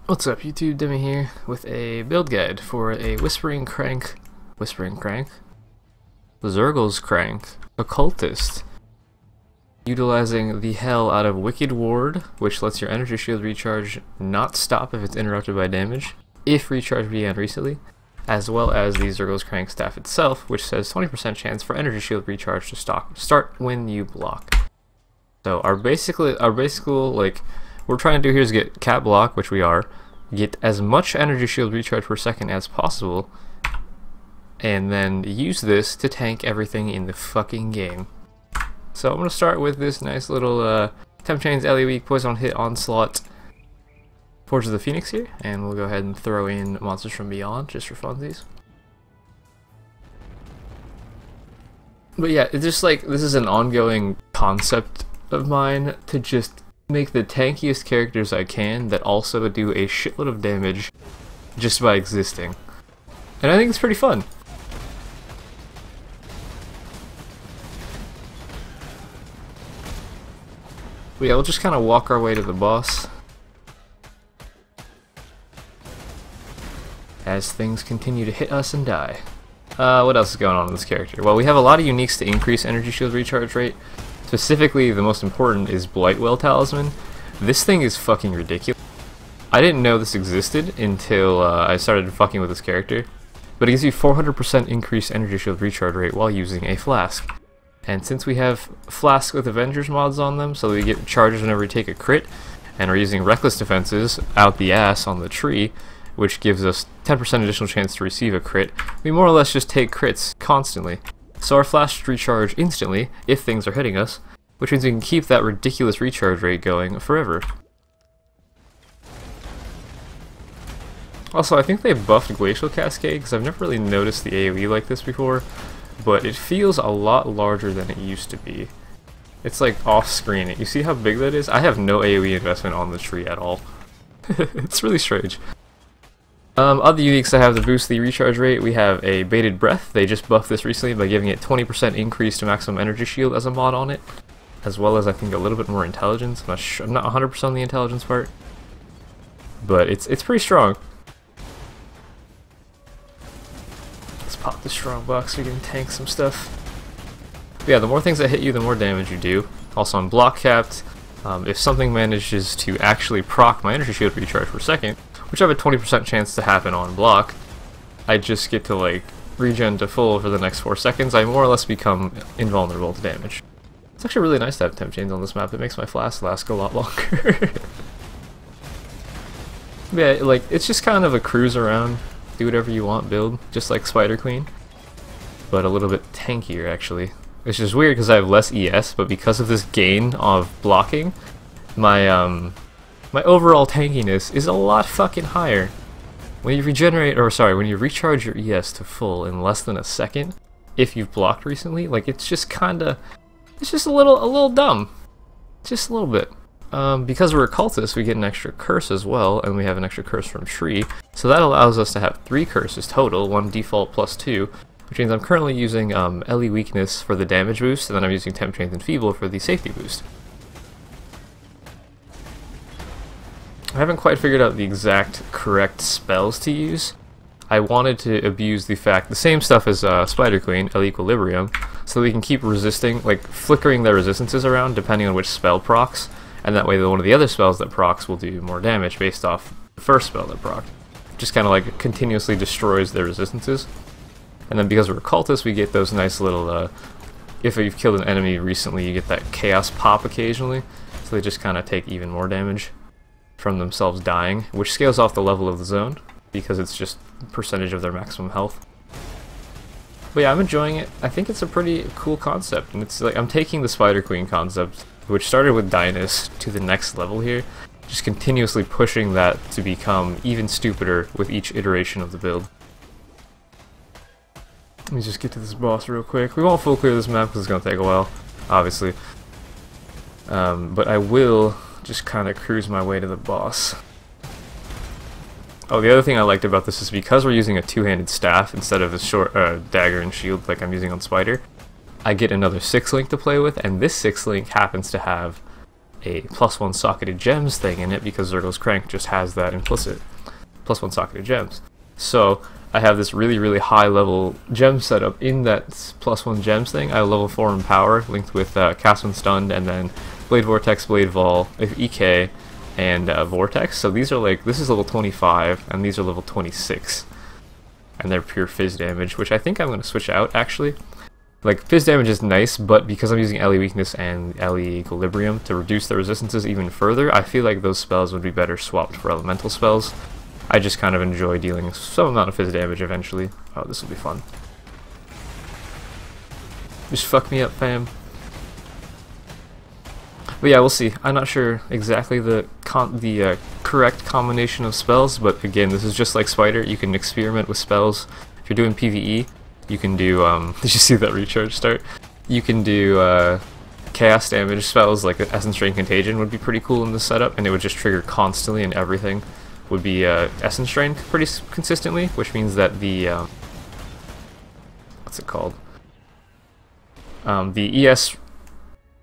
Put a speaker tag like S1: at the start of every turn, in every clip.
S1: What's up YouTube, DeMi here with a build guide for a Whispering Crank, Xirgil's Crank, Occultist, utilizing the hell out of Wicked Ward, which lets your energy shield recharge not stop if it's interrupted by damage, if recharge began recently, as well as the Xirgil's Crank staff itself, which says 20% chance for energy shield recharge to start when you block. So our basic like we're trying to do here is get cat block, which we are, get as much energy shield recharge per second as possible, and then use this to tank everything in the fucking game. So I'm going to start with this nice little Temp Chains, LE Weak, Poison Hit, Onslaught, Forge of the Phoenix here, and we'll go ahead and throw in Monsters from Beyond just for funsies. But yeah, it's just like, this is an ongoing concept of mine to just make the tankiest characters I can that also do a shitload of damage just by existing. And I think it's pretty fun. But yeah, we'll just kind of walk our way to the boss as things continue to hit us and die. What else is going on in this character? Well, we have a lot of uniques to increase energy shield recharge rate. Specifically, the most important is Blightwell Talisman. This thing is fucking ridiculous. I didn't know this existed until I started fucking with this character, but it gives you 400% increased energy shield recharge rate while using a flask. And since we have flasks with Avengers mods on them, so that we get charges whenever we take a crit, and we're using Reckless Defenses out the ass on the tree, which gives us 10% additional chance to receive a crit, we more or less just take crits constantly. So our flasks recharge instantly if things are hitting us, which means we can keep that ridiculous recharge rate going forever. Also, I think they buffed Glacial Cascade, because I've never really noticed the AoE like this before, but it feels a lot larger than it used to be. It's like off-screen. You see how big that is? I have no AoE investment on the tree at all. It's really strange. Other uniques I have to boost the recharge rate, we have a Baited Breath. They just buffed this recently by giving it 20% increase to maximum energy shield as a mod on it, as well as I think a little bit more intelligence. I'm not 100% on the intelligence part, but it's pretty strong. Let's pop the strong box so we can tank some stuff. But yeah, the more things that hit you, the more damage you do. Also, I'm block capped. If something manages to actually proc my energy shield recharge per second, which I have a 20% chance to happen on block, I just get to like regen to full for the next 4 seconds. I more or less become invulnerable to damage. It's actually really nice to have temp chains on this map. It makes my flask last a lot longer. Yeah, like it's just kind of a cruise around, do whatever you want build, just like Spider Queen, but a little bit tankier actually. Which is weird because I have less ES, but because of this gain of blocking, my my overall tankiness is a lot fucking higher. When you when you recharge your ES to full in less than a second, if you've blocked recently, like it's just a little dumb. Just a little bit. Because we're occultists, we get an extra curse as well, and we have an extra curse from Tree, so that allows us to have 3 curses total, 1 default plus 2, which means I'm currently using LE Weakness for the damage boost, and then I'm using Temp Chains and Feeble for the safety boost. I haven't quite figured out the exact correct spells to use. I wanted to abuse the same stuff as Spider Queen, El Equilibrium, so that we can keep resisting, like flickering their resistances around depending on which spell procs, and that way one of the other spells that procs will do more damage based off the first spell that procs. Just kind of like continuously destroys their resistances. And then because we're occultists, we get those nice little, if you've killed an enemy recently, you get that chaos pop occasionally, so they just kind of take even more damage from themselves dying, which scales off the level of the zone, because it's just percentage of their maximum health. But yeah, I'm enjoying it. I think it's a pretty cool concept, and it's like I'm taking the Spider Queen concept, which started with Dynas, to the next level here, just continuously pushing that to become even stupider with each iteration of the build. Let me just get to this boss real quick. We won't full clear this map because it's going to take a while, obviously. But I will just kind of cruise my way to the boss. Oh, the other thing I liked about this is because we're using a two-handed staff instead of a short dagger and shield like I'm using on Spider, I get another 6 link to play with, and this 6 link happens to have a +1 socketed gems thing in it because Xirgil's Crank just has that implicit +1 socketed gems. So I have this really high level gem setup in that +1 gems thing. I have level 4 in power linked with Cast when Stunned, and then Blade Vortex, Blade Vol, EK, and Vortex. So these are like, this is level 25 and these are level 26, and they're pure fizz damage, which I think I'm going to switch out actually. Like, fizz damage is nice, but because I'm using LE Weakness and LE Equilibrium to reduce the resistances even further, I feel like those spells would be better swapped for elemental spells. I just kind of enjoy dealing some amount of fizz damage eventually. Oh, this will be fun. Just fuck me up, fam. But yeah, we'll see. I'm not sure exactly the correct combination of spells, but again, this is just like Spider. You can experiment with spells. If you're doing PvE, you can do, did you see that recharge start? You can do chaos damage spells, like Essence Drain Contagion would be pretty cool in this setup, and it would just trigger constantly, and everything would be Essence Drain pretty consistently, which means that the, what's it called? The ES,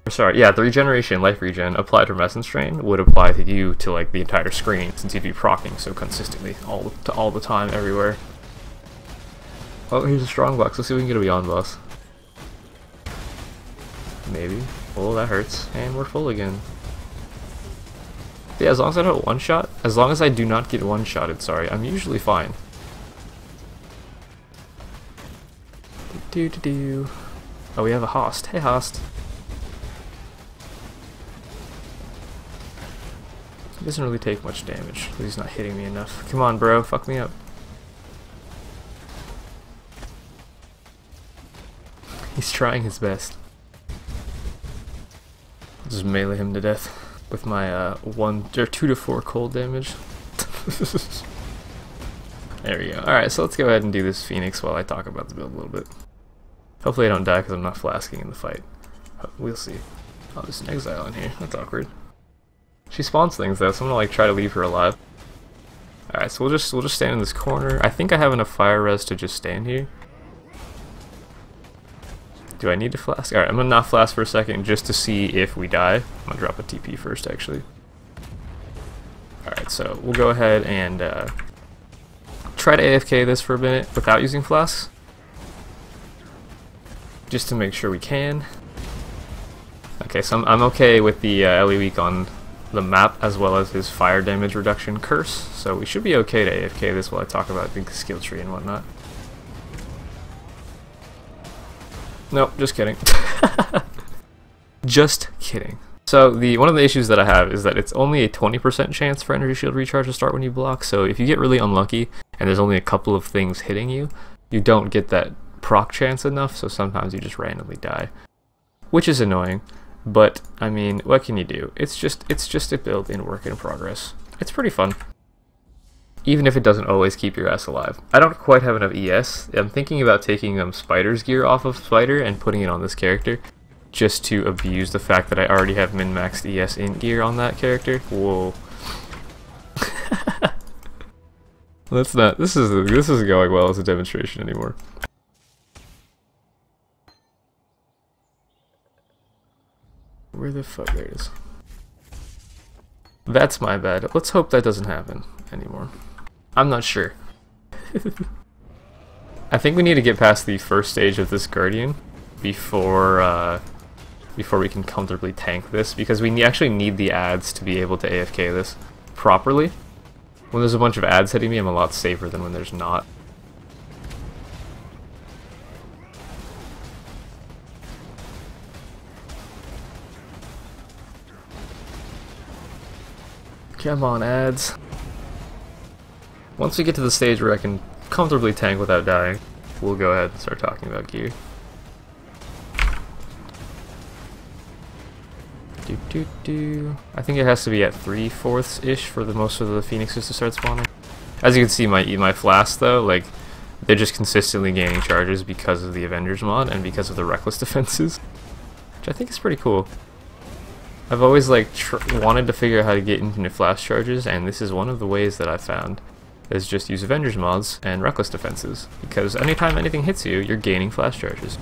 S1: sorry, yeah, the regeneration, life regen, applied from Essence Drain would apply to you to like the entire screen, since you'd be proccing so consistently, all the time, everywhere. Oh, here's a strong box. Let's see if we can get a Beyond boss. Maybe. Oh, that hurts. And we're full again. But yeah, as long as I don't one-shot, as long as I do not get one-shotted, sorry, I'm usually fine. Do-do-do. Oh, we have a Host. Hey, Host. He doesn't really take much damage, because he's not hitting me enough. Come on, bro. Fuck me up. He's trying his best. I'll just melee him to death with my 2 to 4 cold damage. There we go. Alright, so let's go ahead and do this Phoenix while I talk about the build a little bit. Hopefully I don't die because I'm not flasking in the fight. We'll see. Oh, there's an Exile in here. That's awkward. She spawns things though, so I'm gonna like try to leave her alive. Alright, so we'll just stand in this corner. I think I have enough fire res to just stand here. Do I need to flask? Alright, I'm gonna not flask for a second just to see if we die. I'm gonna drop a TP first, actually. Alright, so we'll go ahead and try to AFK this for a minute without using flasks. Just to make sure we can. Okay, so I'm okay with the LE weak on the map as well as his fire damage reduction curse. So we should be okay to AFK this while I talk about the skill tree and whatnot. Nope, just kidding. Just kidding. So one of the issues that I have is that it's only a 20% chance for energy shield recharge to start when you block. So if you get really unlucky and there's only a couple of things hitting you, you don't get that proc chance enough. So sometimes you just randomly die, which is annoying. But I mean, what can you do? It's just a build in work in progress. It's pretty fun, even if it doesn't always keep your ass alive. I don't quite have enough ES. I'm thinking about taking Spider's gear off of Spider and putting it on this character, just to abuse the fact that I already have min-maxed ES in gear on that character. Whoa. Let's not. This isn't going well as a demonstration anymore. Where the fuck? There it is. That's my bad. Let's hope that doesn't happen anymore. I'm not sure. I think we need to get past the first stage of this Guardian before we can comfortably tank this, because we actually need the ads to be able to AFK this properly. When there's a bunch of ads hitting me, I'm a lot safer than when there's not. Come on, ads. Once we get to the stage where I can comfortably tank without dying, we'll go ahead and start talking about gear. I think it has to be at 3/4-ish for most of the Phoenixes to start spawning. As you can see, my flasks though, like, they're just consistently gaining charges because of the Avengers mod and because of the reckless defenses, which I think is pretty cool. I've always like wanted to figure out how to get infinite flash charges, and this is one of the ways that I found, is just use Avengers mods and reckless defenses, because anytime anything hits you, you're gaining flash charges.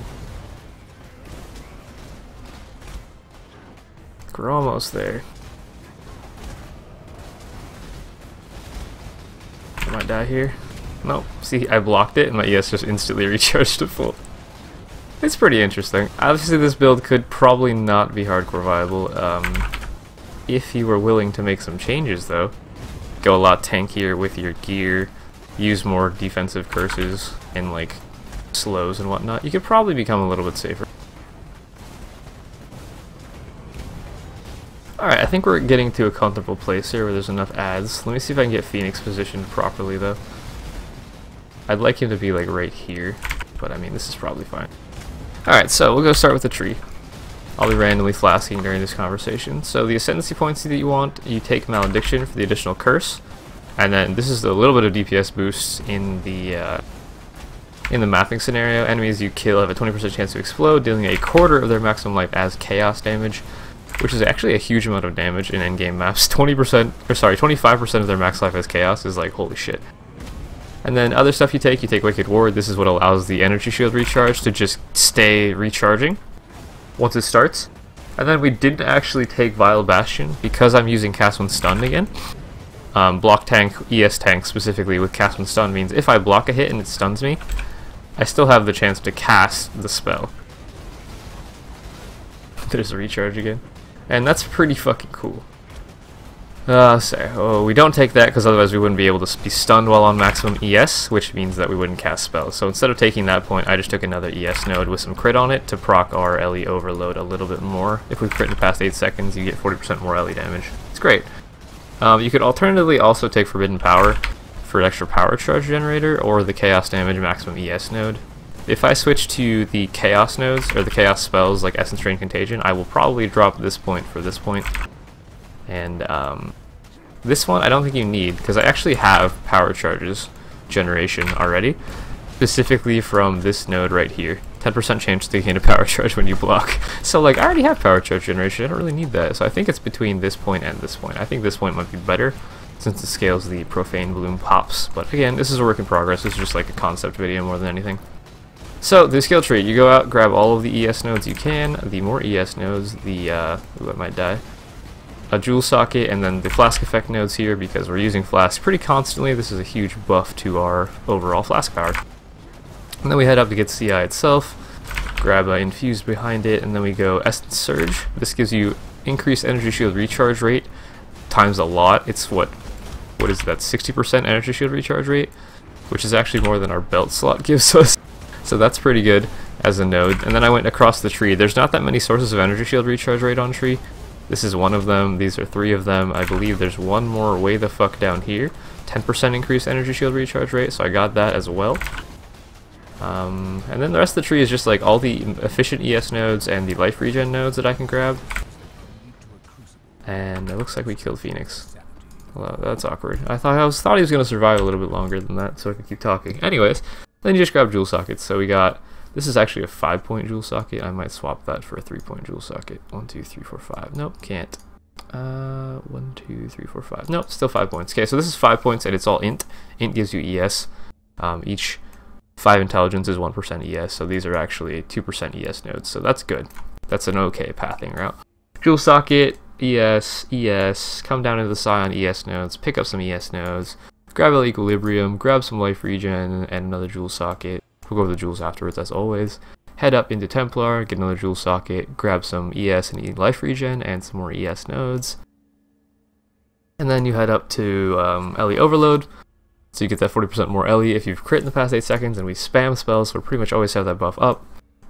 S1: We're almost there. I might die here. Nope. See, I blocked it and my ES just instantly recharged to full. It's pretty interesting. Obviously this build could probably not be hardcore viable if you were willing to make some changes though. Go a lot tankier with your gear, use more defensive curses and like slows and whatnot. You could probably become a little bit safer. Alright, I think we're getting to a comfortable place here where there's enough ads. Let me see if I can get Phoenix positioned properly though. I'd like him to be like right here, but I mean this is probably fine. Alright, so we'll go start with the tree. I'll be randomly flasking during this conversation. So the ascendancy points that you want, you take Malediction for the additional curse, and then this is a little bit of DPS boost in the mapping scenario. Enemies you kill have a 20% chance to explode, dealing a quarter of their maximum life as chaos damage, which is actually a huge amount of damage in endgame maps. 25% of their max life as chaos is like holy shit. And then other stuff you take Wicked Ward. This is what allows the energy shield recharge to just stay recharging once it starts. And then we didn't actually take Vile Bastion because I'm using Cast When Stunned again. Block tank, ES tank specifically with Cast When Stunned means if I block a hit and it stuns me, I still have the chance to cast the spell. There's a recharge again. And that's pretty fucking cool. We don't take that because otherwise we wouldn't be able to be stunned while on maximum ES, which means that we wouldn't cast spells. So instead of taking that point, I just took another ES node with some crit on it to proc our LE overload a little bit more. If we crit in the past 8 seconds, you get 40% more LE damage. It's great. You could alternatively also take Forbidden Power for an extra power charge generator, or the Chaos Damage maximum ES node. If I switch to the Chaos nodes, or the Chaos spells like Essence Drain Contagion, I will probably drop this point for this point. And this one I don't think you need, because I actually have power charges generation already, specifically from this node right here. 10% chance to gain a power charge when you block. So like I already have power charge generation, I don't really need that. So I think it's between this point and this point. I think this point might be better since it scales the Profane Bloom pops. But again, this is a work in progress. This is just like a concept video more than anything. So the skill tree, you go out, grab all of the ES nodes you can. The more ES nodes, the ooh, I might die. A Jewel Socket, and then the Flask Effect nodes here because we're using Flask pretty constantly. This is a huge buff to our overall Flask power. And then we head up to get CI itself, grab Infused behind it, and then we go Essence Surge. This gives you increased energy shield recharge rate times a lot. It's what is that, 60% energy shield recharge rate, which is actually more than our belt slot gives us. So that's pretty good as a node. And then I went across the tree. There's not that many sources of energy shield recharge rate on tree. This is one of them. These are 3 of them. I believe there's one more way the fuck down here. 10% increased energy shield recharge rate, so I got that as well. And then the rest of the tree is just like all the efficient ES nodes and the life regen nodes that I can grab. And it looks like we killed Phoenix. Well, that's awkward. I thought he was going to survive a little bit longer than that, so I could keep talking. Anyways, then you just grab Jewel Sockets. So we got... This is actually a 5-point Jewel Socket. I might swap that for a 3-point Jewel Socket. 1, 2, 3, 4, 5. Nope, can't. 1, 2, 3, 4, 5. Nope, still 5 points. Okay, so this is 5 points and it's all int. Int gives you ES. Each 5 intelligence is 1% ES, so these are actually 2% ES nodes, so that's good. That's an okay pathing route. Jewel Socket, ES, ES, come down into the Scion ES nodes, pick up some ES nodes, grab an Equilibrium, grab some life regen, and another Jewel Socket. We'll go over the jewels afterwards as always. Head up into Templar, get another Jewel Socket, grab some ES and E life regen, and some more ES nodes. And then you head up to LE Overload, so you get that 40% more LE if you've crit in the past 8 seconds, and we spam spells, so we pretty much always have that buff up.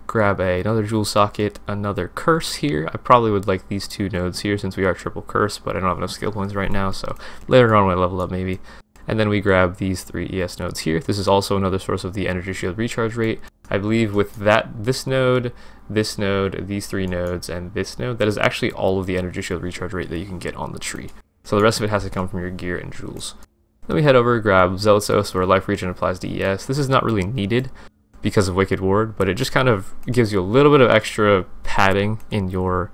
S1: Grab another Jewel Socket, another Curse here. I probably would like these 2 nodes here since we are triple Curse, but I don't have enough skill points right now, so later on when I level up maybe. And then we grab these 3 ES nodes here. This is also another source of the energy shield recharge rate. I believe with this node, these 3 nodes, and this node, that is actually all of the energy shield recharge rate that you can get on the tree. So the rest of it has to come from your gear and jewels. Then we head over, grab Zealotsos, where life regen applies to ES. This is not really needed because of Wicked Ward, but it just kind of gives you a little bit of extra padding in your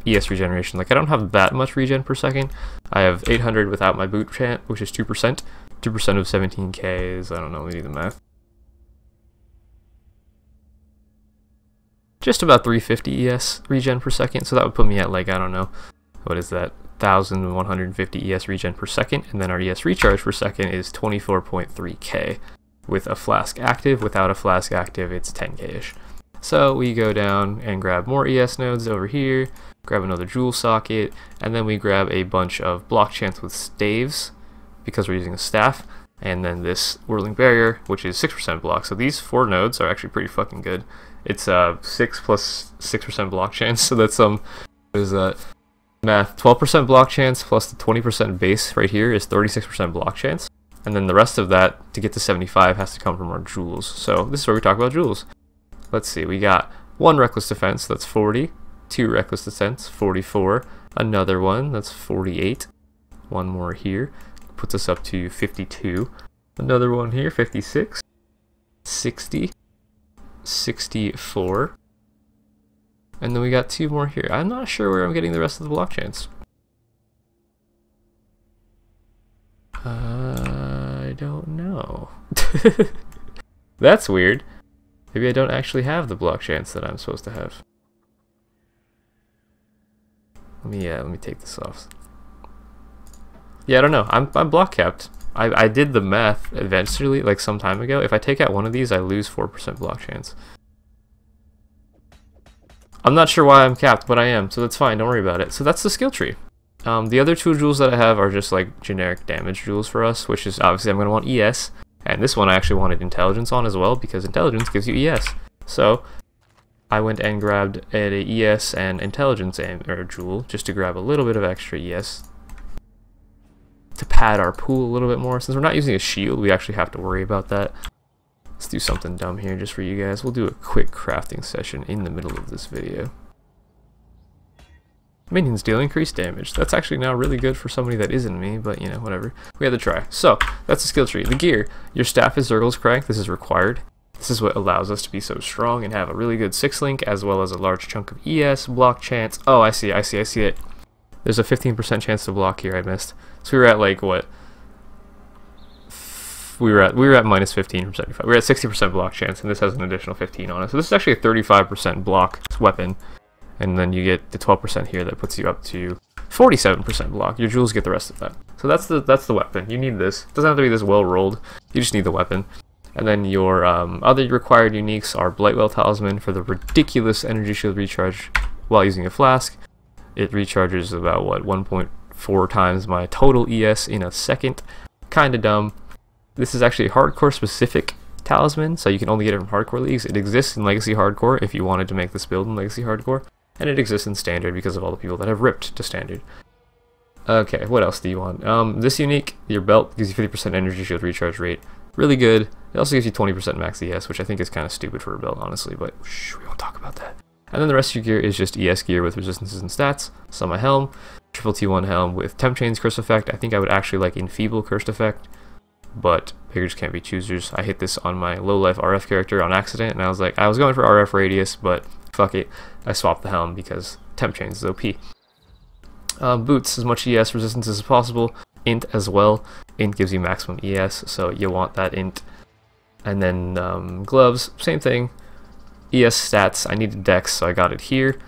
S1: ES regeneration. Like I don't have that much regen per second. I have 800 without my boot chant, which is 2%. 2% of 17k is, I don't know, we do the math. just about 350 ES regen per second. So that would put me at like, I don't know, what is that? 1,150 ES regen per second, and then our ES recharge per second is 24.3k with a flask active. Without a flask active, it's 10k-ish. So we go down and grab more ES nodes over here, grab another jewel socket, and then we grab a bunch of block chants with staves because we're using a staff, and then this whirling barrier, which is 6% block. So these 4 nodes are actually pretty fucking good. It's 6 plus 6% block chance, so that's what is that? Math, 12% block chance plus the 20% base right here is 36% block chance, and then the rest of that to get to 75 has to come from our jewels. So this is where we talk about jewels. Let's see, we got 1 reckless defense, that's 40, 2 reckless defense, 44, another one, that's 48, one more here, puts us up to 52, another one here, 56, 60, 64, and then we got 2 more here. I'm not sure where I'm getting the rest of the block chance. I don't know. That's weird. Maybe I don't actually have the block chance that I'm supposed to have. Let me take this off. Yeah, I don't know. I'm block capped. I did the math eventually, like some time ago. If I take out one of these, I lose 4% block chance. I'm not sure why I'm capped, but I am, so that's fine, don't worry about it. So that's the skill tree. The other 2 jewels that I have are just like generic damage jewels for us, which is obviously I'm going to want ES, and this one I actually wanted intelligence on as well, because intelligence gives you ES. So I went and grabbed a ES and intelligence jewel, just to grab a little bit of extra ES, to pad our pool a little bit more. Since we're not using a shield, we actually have to worry about that. Let's do something dumb here just for you guys. We'll do a quick crafting session in the middle of this video. Minions deal increased damage. That's actually now really good for somebody that isn't me, but you know, whatever. We had to try. So, that's the skill tree. The gear. Your staff is Xirgil's crank. This is required. This is what allows us to be so strong and have a really good 6-link, as well as a large chunk of ES, block chance. Oh, I see it. There's a 15% chance to block here I missed. So we were at like, what? We were at minus 15 from 75. We were at 60% block chance, and this has an additional 15 on it. So this is actually a 35% block weapon, and then you get the 12% here that puts you up to 47% block. Your jewels get the rest of that. So that's the weapon. You need this. It doesn't have to be this well rolled. You just need the weapon. And then your other required uniques are Blightwell Talisman for the ridiculous energy shield recharge while using a flask. It recharges about what 1.4 times my total ES in a second. Kinda dumb. This is actually a hardcore specific talisman, so you can only get it from hardcore leagues. It exists in Legacy Hardcore if you wanted to make this build in Legacy Hardcore, and it exists in Standard because of all the people that have ripped to Standard. Okay, what else do you want? This unique, your belt gives you 50% energy shield recharge rate. Really good. It also gives you 20% max ES, which I think is kind of stupid for a belt, honestly, but shh, we won't talk about that. And then the rest of your gear is just ES gear with resistances and stats. So my helm, triple T1 helm with Temp Chain's Curse Effect. I think I would actually like Enfeeble Cursed Effect, but beggars can't be choosers. I hit this on my low life RF character on accident, and I was like, I was going for RF radius, but fuck it. I swapped the helm because Temp Chains is OP. Boots, as much ES resistance as possible. Int as well. Int gives you maximum ES, so you want that int. And then gloves, same thing. ES stats, I needed dex, so I got it here.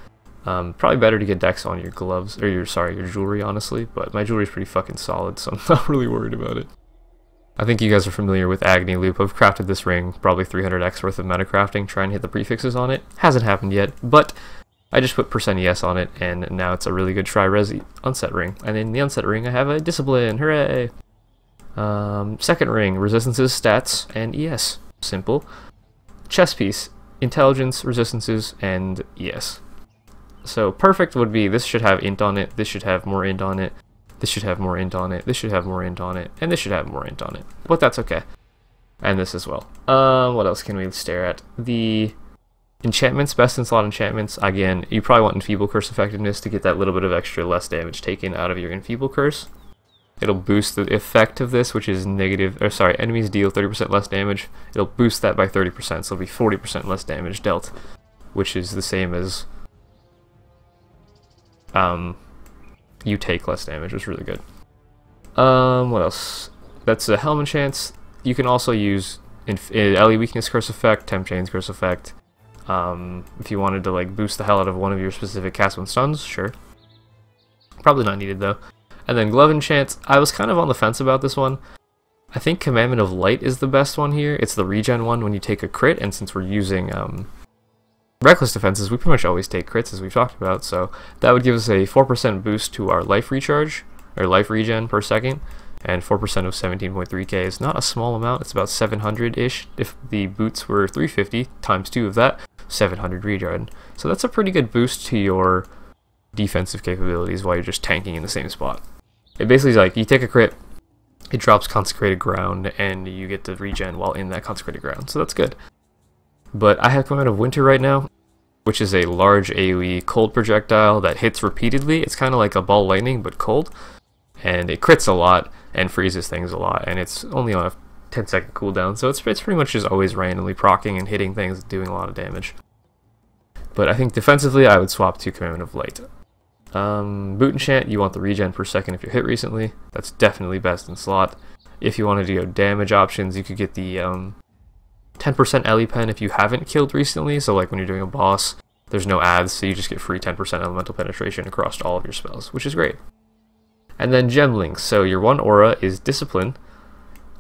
S1: Probably better to get dex on your gloves, or your jewelry, honestly, but my jewelry is pretty fucking solid, so I'm not really worried about it. I think you guys are familiar with Agony Loop. I've crafted this ring, probably 300x worth of meta crafting, trying to hit the prefixes on it. Hasn't happened yet, but I just put %ES on it, and now it's a really good Tri-Resi unset ring. And in the unset ring, I have a Discipline, hooray! Second ring, resistances, stats, and ES. Simple. Chess piece, intelligence, resistances, and ES. So perfect would be, this should have int on it, this should have more int on it, this should have more int on it, this should have more int on it, and this should have more int on it. But that's okay. And this as well. What else can we stare at? The enchantments, best in slot enchantments. Again, you probably want Enfeeble Curse effectiveness to get that little bit of extra less damage taken out of your Enfeeble Curse. It'll boost the effect of this, which is negative, or sorry, enemies deal 30% less damage. It'll boost that by 30%, so it'll be 40% less damage dealt, which is the same as you take less damage, which is really good. What else? That's a Helm Enchants. You can also use LE Weakness Curse Effect, Temp Chains Curse Effect. If you wanted to like boost the hell out of one of your specific cast when stuns, sure. Probably not needed though. And then glove enchants, I was kind of on the fence about this one. I think Commandment of Light is the best one here. It's the regen one when you take a crit, and since we're using reckless defenses, we pretty much always take crits as we've talked about, so that would give us a 4% boost to our life recharge, or life regen per second, and 4% of 17.3k is not a small amount. It's about 700-ish. If the boots were 350 times 2 of that, 700 regen. So that's a pretty good boost to your defensive capabilities while you're just tanking in the same spot. It basically is like, you take a crit, it drops Consecrated Ground, and you get to regen while in that Consecrated Ground, so that's good. But I have Command of Winter right now, which is a large AoE cold projectile that hits repeatedly. It's kind of like a ball lightning, but cold, and it crits a lot and freezes things a lot, and it's only on a 10-second cooldown, so it's pretty much just always randomly proccing and hitting things, doing a lot of damage. But I think defensively, I would swap to Commandment of Light. Boot Enchant, you want the regen per second if you're hit recently. That's definitely best in slot. If you wanted to go damage options, you could get the 10% Ellie Pen if you haven't killed recently. So like when you're doing a boss, there's no ads, so you just get free 10% elemental penetration across all of your spells, which is great. And then Gem Links. So your one aura is Discipline.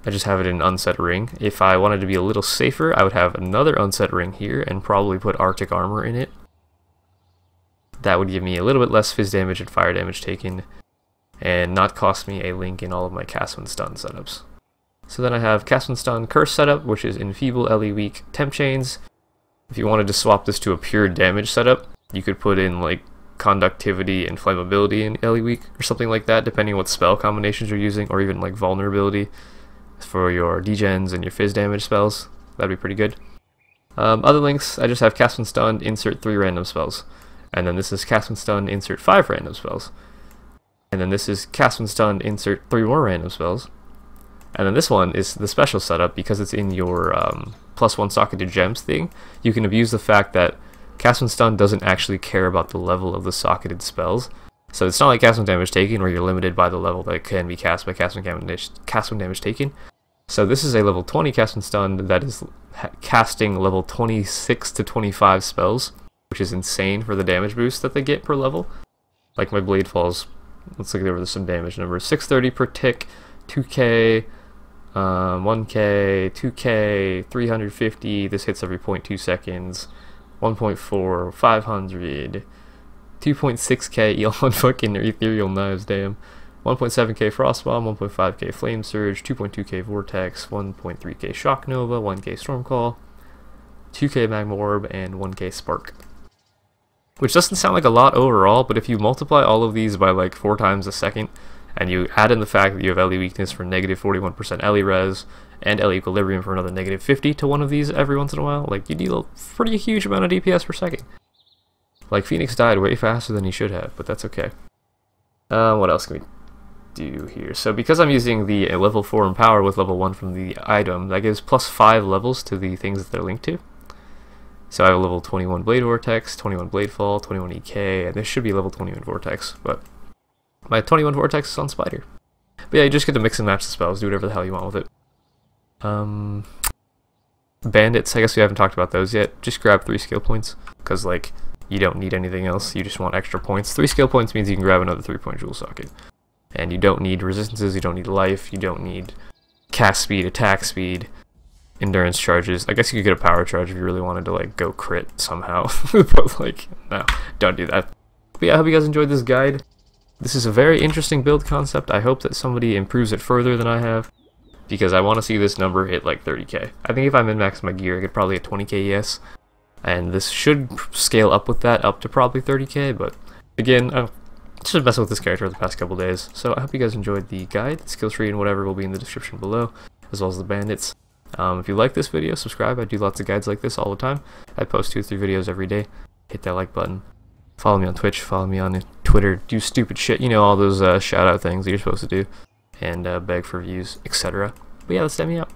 S1: I just have it in Unset Ring. If I wanted to be a little safer, I would have another Unset Ring here and probably put Arctic Armor in it. That would give me a little bit less fizz damage and fire damage taken, and not cost me a link in all of my cast when stun setups. So then I have cast when stun curse setup, which is Enfeeble, Ellie Weak, Temp Chains. If you wanted to swap this to a pure damage setup, you could put in like Conductivity and Flammability in Ellie Weak, or something like that, depending on what spell combinations you're using, or even like Vulnerability for your degens and your fizz damage spells. That'd be pretty good. Other links, I just have cast when stun, insert 3 random spells. And then this is cast when stunned, insert 5 random spells. And then this is cast when stunned, insert 3 more random spells. And then this one is the special setup because it's in your +1 socketed gems thing. You can abuse the fact that cast when stunned doesn't actually care about the level of the socketed spells. So it's not like cast when damage taken where you're limited by the level that can be cast by cast when damage taken. So this is a level 20 cast when stunned that is casting level 26 to 25 spells, which is insane for the damage boost that they get per level. Like my blade falls, let's look over some damage numbers. 630 per tick, 2k, 1k, 2k, 350, this hits every 0.2 seconds, 1.4, 500, 2.6k Elon fucking Ethereal Knives, damn. 1.7k Frostbomb, 1.5k Flame Surge, 2.2k Vortex, 1.3k Shock Nova, 1k Stormcall, 2k Magma Orb, and 1k Spark. Which doesn't sound like a lot overall, but if you multiply all of these by like 4 times a second, and you add in the fact that you have Ellie Weakness for negative 41% Ellie Res, and Ellie Equilibrium for another negative 50 to one of these every once in a while, like you deal a pretty huge amount of DPS per second. Like Phoenix died way faster than he should have, but that's okay. What else can we do here? So because I'm using the level 4 Empower with level 1 from the item, that gives +5 levels to the things that they're linked to. So I have a level 21 Blade Vortex, 21 Blade Fall, 21 EK, and this should be level 21 Vortex, but my 21 Vortex is on Spider. But yeah, you just get to mix and match the spells, do whatever the hell you want with it. Bandits, I guess we haven't talked about those yet. Just grab 3 skill points, because like, you don't need anything else, you just want extra points. 3 skill points means you can grab another 3-point Jewel Socket. And you don't need resistances, you don't need life, you don't need cast speed, attack speed, endurance charges. I guess you could get a power charge if you really wanted to like go crit somehow, but like, no, don't do that. But yeah, I hope you guys enjoyed this guide. This is a very interesting build concept. I hope that somebody improves it further than I have, because I want to see this number hit like 30k. I think if I min-max my gear, I could probably hit 20k ES, and this should scale up with that, up to probably 30k, but again, I'm just messing with this character the past couple days. So I hope you guys enjoyed the guide. The skill tree and whatever will be in the description below, as well as the bandits. If you like this video, subscribe. I do lots of guides like this all the time. I post 2 or 3 videos every day. Hit that like button. Follow me on Twitch, follow me on Twitter, do stupid shit, you know, all those shout out things that you're supposed to do, and beg for views, etc. But yeah, let's send me out.